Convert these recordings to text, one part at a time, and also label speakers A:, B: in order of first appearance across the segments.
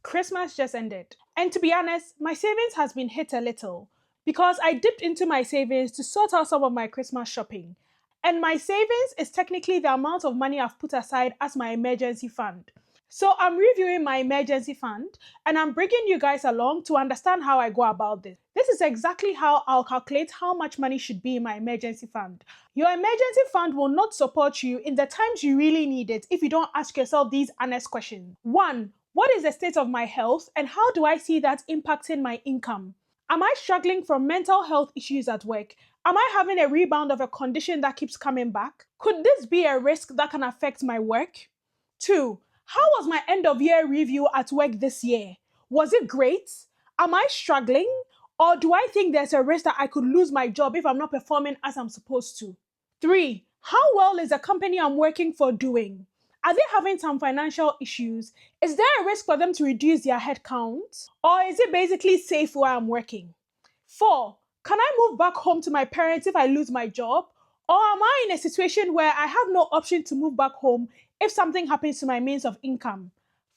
A: Christmas just ended. And to be honest, my savings has been hit a little because I dipped into my savings to sort out some of my Christmas shopping. And my savings is technically the amount of money I've put aside as my emergency fund. So I'm reviewing my emergency fund and I'm bringing you guys along to understand how I go about this. This is exactly how I'll calculate how much money should be in my emergency fund. Your emergency fund will not support you in the times you really need it if you don't ask yourself these honest questions. 1. What is the state of my health and how do I see that impacting my income? Am I struggling from mental health issues at work? Am I having a rebound of a condition that keeps coming back? Could this be a risk that can affect my work? 2. How was my end of year review at work this year? Was it great? Am I struggling? Or do I think there's a risk that I could lose my job if I'm not performing as I'm supposed to? 3. How well is the company I'm working for doing? Are they having some financial issues? Is there a risk for them to reduce their headcount? Or is it basically safe where I'm working? 4. Can I move back home to my parents if I lose my job? Or am I in a situation where I have no option to move back home if something happens to my means of income?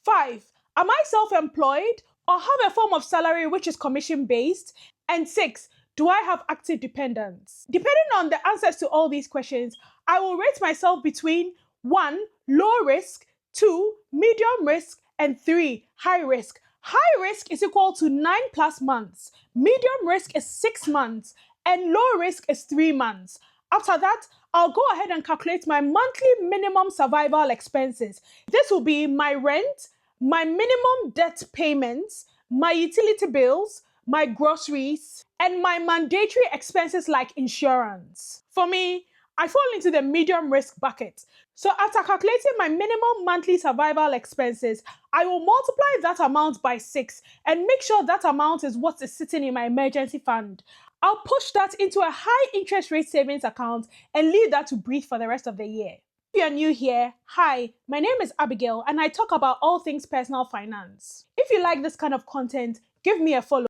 A: 5. Am I self-employed or have a form of salary which is commission-based? And 6. Do I have active dependents? Depending on the answers to all these questions, I will rate myself between 1. Low risk, 2. Medium risk, and 3. High risk. High risk is equal to 9+ months, medium risk is 6 months, and low risk is 3 months. After that, I'll go ahead and calculate my monthly minimum survival expenses. This will be my rent, my minimum debt payments, my utility bills, my groceries, and my mandatory expenses like insurance. For me, I fall into the medium risk bucket. So after calculating my minimum monthly survival expenses, I will multiply that amount by 6 and make sure that amount is what is sitting in my emergency fund. I'll push that into a high interest rate savings account and leave that to breathe for the rest of the year. If you're new here, hi, my name is Abigail and I talk about all things personal finance. If you like this kind of content, give me a follow.